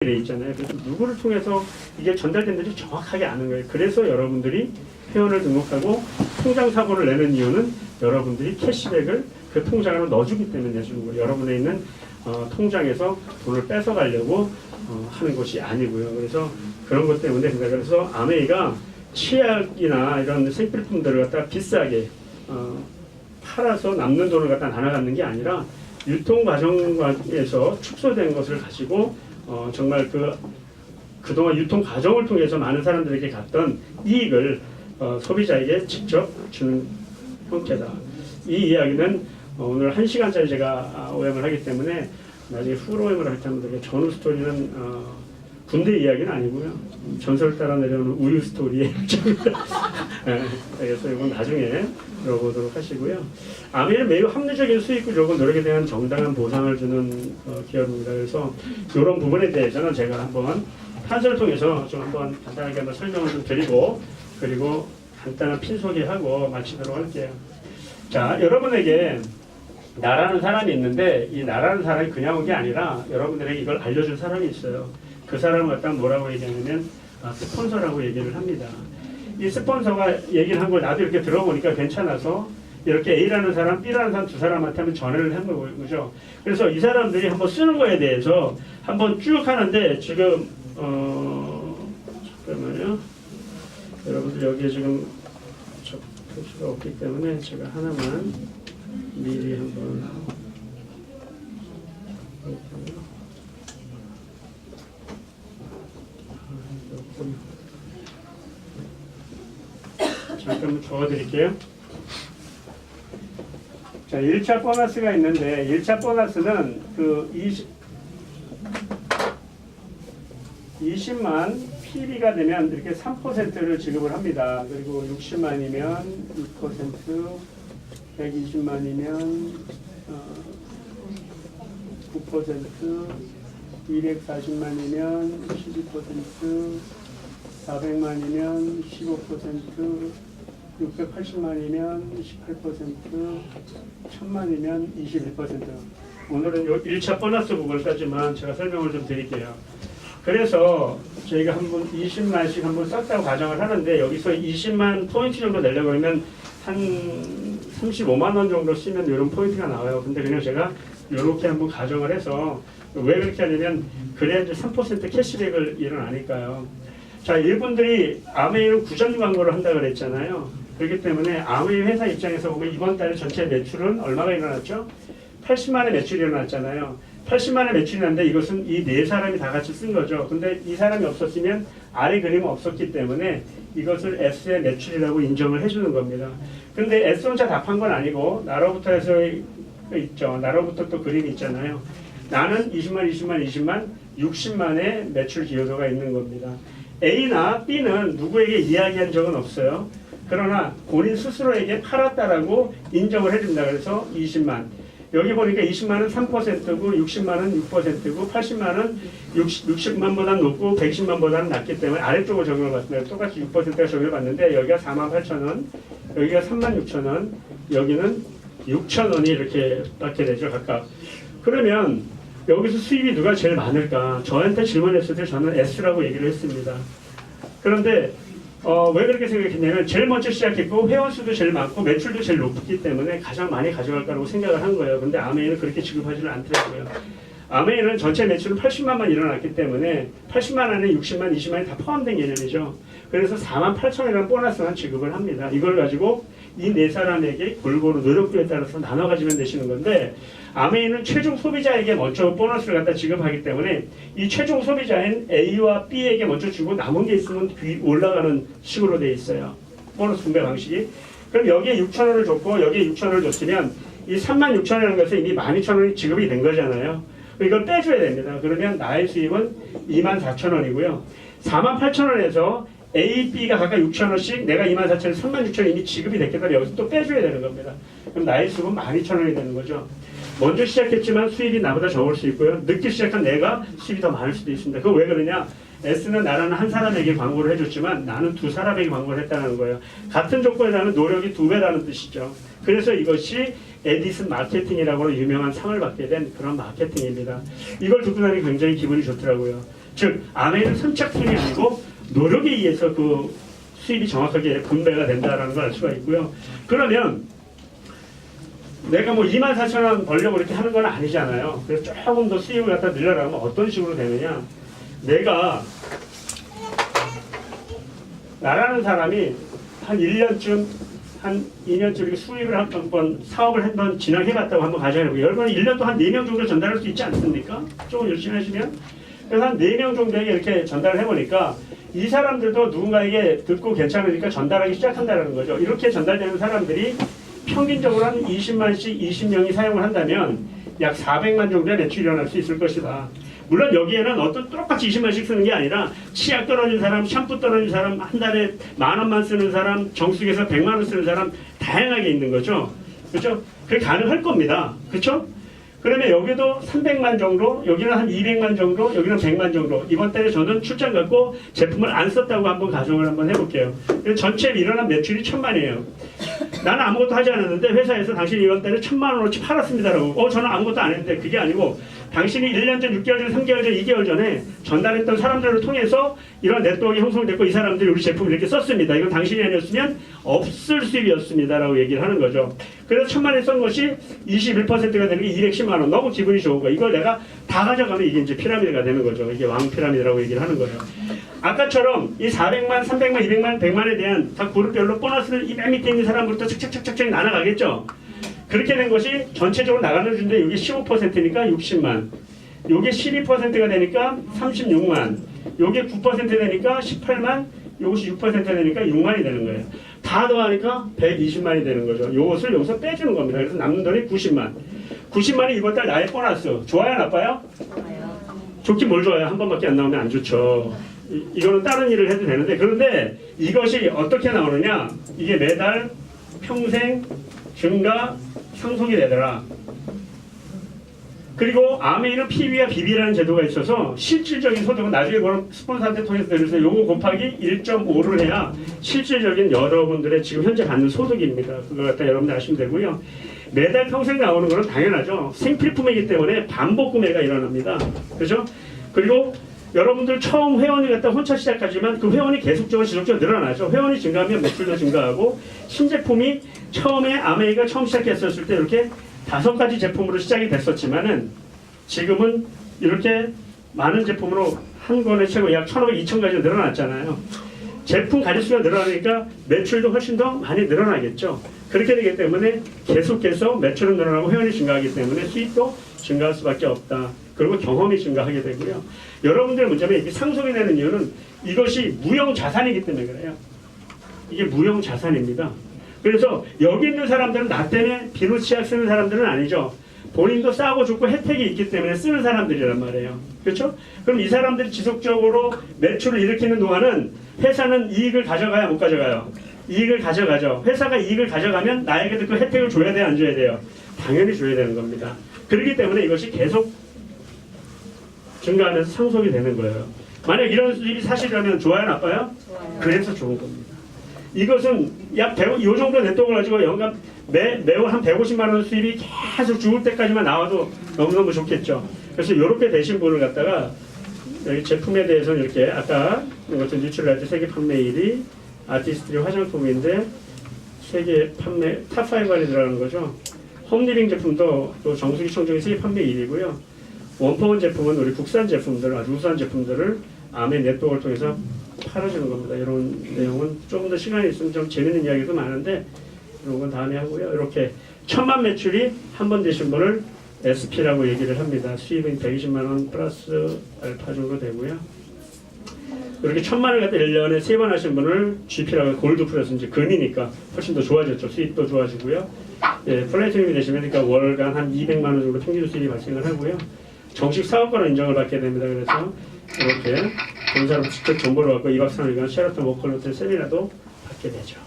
돼 있잖아요. 그래서 누구를 통해서 이게 전달된는지 정확하게 아는 거예요. 그래서 여러분들이 회원을 등록하고 통장 사고를 내는 이유는 여러분들이 캐시백을 그 통장으로 넣어주기 때문에 내주는 거예요. 여러분에 있는 통장에서 돈을 뺏어가려고 하는 것이 아니고요. 그래서 그런 것 때문에 그래서 아메이가 치약이나 이런 생필품들을 갖다 비싸게 팔아서 남는 돈을 갖다 나눠 갖는 게 아니라 유통 과정에서 축소된 것을 가지고 정말 그동안 유통 과정을 통해서 많은 사람들에게 갔던 이익을 소비자에게 직접 주는 형태다. 이 이야기는 오늘 1시간짜리 제가 OM을 하기 때문에 나중에 풀 OM을 할 때 한번 전후 스토리는 군대 이야기는 아니고요. 전설 따라 내려오는 우유 스토리의 일종입니다. 그래서 이건 나중에 들어보도록 하시고요. 아메이는 매우 합리적인 수익 구조고 노력에 대한 정당한 보상을 주는 기업입니다. 그래서 이런 부분에 대해서는 제가 한번 판서를 통해서 좀 한번 간단하게 한번 설명을 좀 드리고 그리고 간단한 핀 소개하고 마치도록 할게요. 자, 여러분에게 나라는 사람이 있는데 이 나라는 사람이 그냥 온 게 아니라 여러분들에게 이걸 알려준 사람이 있어요. 그 사람을 갖다 뭐라고 얘기하냐면 스폰서라고 얘기를 합니다. 이 스폰서가 얘기를 한 걸 나도 이렇게 들어보니까 괜찮아서 이렇게 A라는 사람, B라는 사람 두 사람한테 한번 전화를 한 거죠. 그래서 이 사람들이 한번 쓰는 거에 대해서 한번 쭉 하는데 지금 잠깐만요. 여러분들 여기에 지금 표시가 없기 때문에 제가 하나만 미리 한번 잠깐 적어드릴게요. 자, 1차 보너스가 있는데 1차 보너스는 그 20만 PB가 되면 이렇게 3%를 지급을 합니다. 그리고 60만이면 6%, 120만이면 9%, 240만이면 12%, 400만이면 15%, 680만이면 18%, 1000만이면 21%. 오늘은 1차 보너스 부분까지만 제가 설명을 좀 드릴게요. 그래서 저희가 한번 20만씩 한번 썼다고 가정을 하는데 여기서 20만 포인트 정도 내려고 하면 한 35만 원 정도 쓰면 이런 포인트가 나와요. 근데 그냥 제가 이렇게 한번 가정을 해서 왜 그렇게 하냐면 그래야 이제 3% 캐시백을 일어나니까요. 자, 이분들이 아메이는 구전 광고를 한다고 그랬잖아요. 그렇기 때문에 아메이 회사 입장에서 보면 이번 달 전체 매출은 얼마가 일어났죠? 80만의 매출이 일어났잖아요. 80만의 매출이 났는데 이것은 이 네 사람이 다 같이 쓴 거죠. 근데 이 사람이 없었으면 아래 그림은 없었기 때문에 이것을 S의 매출이라고 인정을 해주는 겁니다. 근데 S 혼자 답한 건 아니고 나로부터 해서 있죠. 나로부터 또 그림이 있잖아요. 나는 20만, 60만의 매출 기여도가 있는 겁니다. A나 B는 누구에게 이야기한 적은 없어요. 그러나 본인 스스로에게 팔았다라고 인정을 해준다. 그래서 20만. 여기 보니까 20만은 3%고 60만은 6%고 80만은 60만보다는 높고 110만보다는 낮기 때문에 아래쪽으로 적용을 받습니다. 똑같이 6%가 적용을 받는데 여기가 48,000원, 여기가 36,000원, 여기는 6,000원이 이렇게 받게 되죠. 각각. 그러면 여기서 수입이 누가 제일 많을까? 저한테 질문했을 때 저는 S라고 얘기를 했습니다. 그런데 왜 그렇게 생각했냐면 제일 먼저 시작했고 회원수도 제일 많고 매출도 제일 높기 때문에 가장 많이 가져갈 거라고 생각을 한 거예요. 근데 아메이는 그렇게 지급하지는 않더라고요. 아메이는 전체 매출은 80만만 일어났기 때문에 80만 안에 60만, 20만이 다 포함된 개념이죠. 그래서 48,000원이라는 보너스만 지급을 합니다. 이걸 가지고 이 네 사람에게 골고루 노력도에 따라서 나눠 가지면 되시는 건데 아메이는 최종 소비자에게 먼저 보너스를 갖다 지급하기 때문에 이 최종 소비자인 A와 B에게 먼저 주고 남은 게 있으면 올라가는 식으로 되어 있어요. 보너스 분배 방식이. 그럼 여기에 6,000원을 줬고 여기에 6,000원을 줬으면 이 36,000원이라는 것은 이미 12,000원이 지급이 된 거잖아요. 이걸 빼줘야 됩니다. 그러면 나의 수입은 24,000원이고요. 48,000원에서 A, B가 각각 6,000원씩 내가 24,000원, 36,000원이 이미 지급이 됐기 때문에 여기서 또 빼줘야 되는 겁니다. 그럼 나의 수입은 12,000원이 되는 거죠. 먼저 시작했지만 수입이 나보다 적을 수 있고요. 늦게 시작한 내가 수입이 더 많을 수도 있습니다. 그거 왜 그러냐? S는 나라는 한 사람에게 광고를 해줬지만 나는 두 사람에게 광고를 했다는 거예요. 같은 조건이라는 노력이 2배라는 뜻이죠. 그래서 이것이 에디슨 마케팅이라고 유명한 상을 받게 된 그런 마케팅입니다. 이걸 듣고 나니 굉장히 기분이 좋더라고요. 즉 아메이는 선착순이 아니고 노력에 의해서 그 수입이 정확하게 분배가 된다는 걸 알 수가 있고요. 그러면 내가 뭐 24,000원 벌려고 이렇게 하는 건 아니잖아요. 그래서 조금 더 수입을 갖다 늘려라면 어떤 식으로 되느냐. 내가 나라는 사람이 한 1년쯤 한 2년쯤 이렇게 수입을 한번 사업을 한번 진행해봤다고 한번 가정해보고 여러분 1년도 한 4명 정도 전달할 수 있지 않습니까? 조금 열심히 하시면 그래서 한 4명 정도에게 이렇게 전달을 해보니까 이 사람들도 누군가에게 듣고 괜찮으니까 전달하기 시작한다는 거죠. 이렇게 전달되는 사람들이 평균적으로 한 20만씩 20명이 사용을 한다면 약 400만 정도의 매출이 일어날 수 있을 것이다. 물론 여기에는 어떤 똑같이 20만씩 쓰는 게 아니라 치약 떨어진 사람, 샴푸 떨어진 사람, 한 달에 10,000원만 쓰는 사람, 정수기에서 100만 원 쓰는 사람 다양하게 있는 거죠. 그렇죠? 그게 가능할 겁니다. 그렇죠? 그러면 여기도 300만 정도, 여기는 한 200만 정도, 여기는 100만 정도. 이번 달에 저는 출장 갖고 제품을 안 썼다고 한번 가정을 한번 해볼게요. 전체 일어난 매출이 1,000만이에요. 나는 아무것도 하지 않았는데 회사에서 당신이 이번 달에 1,000만 원어치 팔았습니다라고. 저는 아무것도 안 했는데 그게 아니고 당신이 1년 전, 6개월 전, 3개월 전, 2개월 전에 전달했던 사람들을 통해서 이런 네트워크가 형성됐고 이 사람들이 우리 제품을 이렇게 썼습니다. 이건 당신이 아니었으면 없을 수입이었습니다라고 얘기를 하는 거죠. 그래서 1,000만 원에 쓴 것이 21%가 되는 게 210만 원. 너무 기분이 좋은 거예요. 이걸 내가 다 가져가면 이게 이제 피라미드가 되는 거죠. 이게 왕 피라미드라고 얘기를 하는 거예요. 아까처럼 이 400만, 300만, 200만, 100만에 대한 각 그룹별로 보너스를 이 맨 밑에 있는 사람부터 착착착착 나눠가겠죠. 그렇게 된 것이 전체적으로 나가는 주인데 이게 15%니까 60만, 요게 12%가 되니까 36만, 요게 9% 되니까 18만, 요것이 6% 되니까 6만이 되는 거예요. 다 더하니까 120만이 되는 거죠. 요것을 여기서 빼주는 겁니다. 그래서 남는 돈이 90만. 90만이 이번 달 나의 보너스. 좋아요, 나빠요? 좋아요. 좋긴 뭘 좋아요? 한 번밖에 안 나오면 안 좋죠. 이거는 다른 일을 해도 되는데, 그런데 이것이 어떻게 나오느냐? 이게 매달 평생 증가 상속이 되더라. 그리고 아메이는 PB와 BB라는 제도가 있어서 실질적인 소득은 나중에 그런 스폰서한테 통해서 드려서 요거 곱하기 1.5를 해야 실질적인 여러분들의 지금 현재 받는 소득입니다. 그걸 갖다 여러분들 아시면 되고요. 매달 평생 나오는 거는 당연하죠. 생필품이기 때문에 반복 구매가 일어납니다. 그렇죠? 그리고 여러분들 처음 회원이 갖다 혼자 시작하지만 그 회원이 계속적으로 지속적으로 늘어나죠. 회원이 증가하면 매출도 증가하고 신제품이 처음에 아메이가 처음 시작했었을 때 이렇게 5가지 제품으로 시작이 됐었지만은 지금은 이렇게 많은 제품으로 한 권에 최고 약 1,500, 2,000가지 늘어났잖아요. 제품 가짓수가 늘어나니까 매출도 훨씬 더 많이 늘어나겠죠. 그렇게 되기 때문에 계속해서 매출은 늘어나고 회원이 증가하기 때문에 수익도 증가할 수밖에 없다. 그리고 경험이 증가하게 되고요. 여러분들의 문제는 이렇게 상속이 되는 이유는 이것이 무형 자산이기 때문에 그래요. 이게 무형 자산입니다. 그래서 여기 있는 사람들은 나 때문에 비누 치약 쓰는 사람들은 아니죠. 본인도 싸고 좋고 혜택이 있기 때문에 쓰는 사람들이란 말이에요. 그렇죠? 그럼 이 사람들이 지속적으로 매출을 일으키는 동안은 회사는 이익을 가져가야 못 가져가요? 이익을 가져가죠. 회사가 이익을 가져가면 나에게도 그 혜택을 줘야 돼요? 안 줘야 돼요? 당연히 줘야 되는 겁니다. 그렇기 때문에 이것이 계속 증가하면서 상속이 되는 거예요. 만약 이런 수입이 사실이라면 좋아요? 나빠요? 좋아요. 그래서 좋은 겁니다. 이것은 약 100, 요 정도 네트워크를 가지고 연간 매월 한 150만 원 수입이 계속 죽을 때까지만 나와도 너무너무 좋겠죠. 그래서 이렇게 되신 분을 갖다가 여기 제품에 대해서는 이렇게 아까 이것도 유출을 할 때 세계 판매 1위 아티스트리 화장품인데 세계 판매 탑5 안에 들어가는 거죠. 홈리빙 제품도 또 정수기 청정기 세계 판매 1위고요. 원포원 제품은 우리 국산 제품들, 아주 우수한 제품들을 아메 네트워크를 통해서 팔아주는 겁니다. 이런 내용은 조금 더 시간이 있으면 좀 재밌는 이야기도 많은데 이런 건 다음에 하고요. 이렇게 1,000만 매출이 한 번 되신 분을 SP라고 얘기를 합니다. 수입은 120만 원 플러스 알파 정도 되고요. 이렇게 1,000만을 갖다 1년에 3번 하신 분을 GP라고 골드 플러스 이제 금이니까 훨씬 더 좋아졌죠. 수입도 좋아지고요. 예, 플래티넘이 되시면 그러니까 월간 한 200만 원 정도 평균 수입이 발생을 하고요. 정식 사업가로 인정을 받게 됩니다. 그래서 이렇게 본사로 직접 정보를 받고 2박 3일간 셰라톤 워컬 호텔 세미나도 받게 되죠.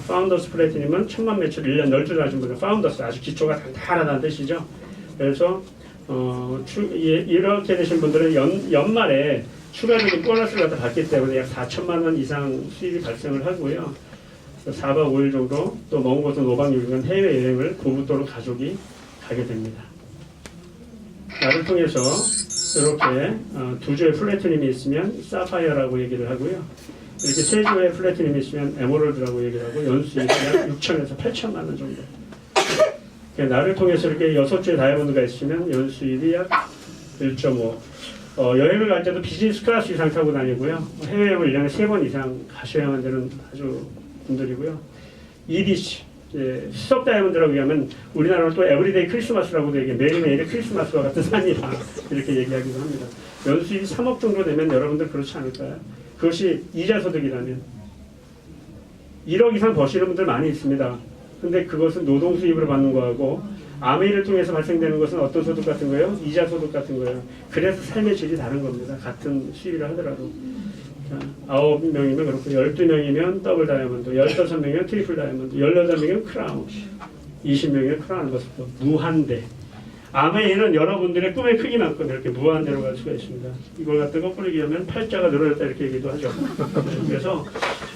파운더스 플래티넘은 1,000만 매출 1년 12주 하신 분들 파운더스 아주 기초가 단단하다는 뜻이죠. 그래서 이렇게 되신 분들은 연말에 추가적인 보너스를 갖다 받기 때문에 약 4천만 원 이상 수입이 발생을 하고요. 4박 5일 정도 또 먼 곳은 5박 6일간 해외여행을 고부도로 가족이 가게 됩니다. 나를 통해서 이렇게 두 주의 플래티늄이 있으면 사파이어라고 얘기를 하고요. 이렇게 세 주의 플래티늄이 있으면 에메랄드라고 얘기를 하고 연수익이 약 6천에서 8천만 원 정도. 그러니까 나를 통해서 이렇게 6주의 다이아몬드가 있으면 연수익이 약 1.5. 여행을 갈 때도 비즈니스 클래스 이상 타고 다니고요. 해외여행을 1년에 3번 이상 가셔야만 되는 아주 분들이고요. EDC, 수석 다이아몬드라고 얘기하면 우리나라로 또 에브리데이 크리스마스라고도 얘기해 매일매일의 크리스마스와 같은 산이다 이렇게 얘기하기도 합니다. 연수익이 3억 정도 되면 여러분들 그렇지 않을까요? 그것이 이자 소득이라면 1억 이상 버시는 분들 많이 있습니다. 근데 그것은 노동 수입으로 받는 거하고 아메이를 통해서 발생되는 것은 어떤 소득 같은 거예요? 이자 소득 같은 거예요. 그래서 삶의 질이 다른 겁니다. 같은 수입을 하더라도. 자, 9명이면 그렇고 12명이면 더블 다이아몬드, 15명이면 트리플 다이아몬드, 18명이면 크라운, 20명이면 크라운 버스터, 무한대. 아메이는 여러분들의 꿈의 크기만큼 이렇게 무한대로 갈 수가 있습니다. 이걸 갖다 거꾸로 얘기하면 팔자가 늘어졌다 이렇게 얘기도 하죠. 그래서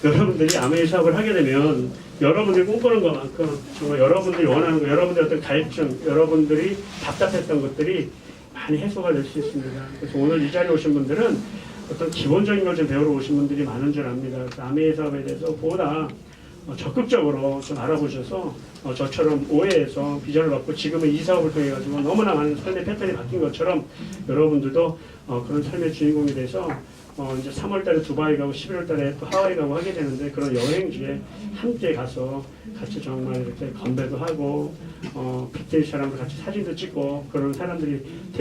여러분들이 아메이 사업을 하게 되면 여러분들이 꿈꾸는 것만큼 정말 여러분들이 원하는 거, 여러분들의 어떤 갈증, 여러분들이 답답했던 것들이 많이 해소가 될 수 있습니다. 그래서 오늘 이 자리에 오신 분들은 어떤 기본적인 걸 좀 배우러 오신 분들이 많은 줄 압니다. 그래서 아메이 사업에 대해서 보다 적극적으로 좀 알아보셔서 저처럼 오해해서 비전을 얻고 지금은 이 사업을 통해 가지고 너무나 많은 삶의 패턴이 바뀐 것처럼 여러분들도 그런 삶의 주인공이 돼서 이제 3월달에 두바이 가고 11월달에 또 하와이 가고 하게 되는데 그런 여행지에 함께 가서 같이 정말 이렇게 건배도 하고 빅테이스 사람들 같이 사진도 찍고 그런 사람들이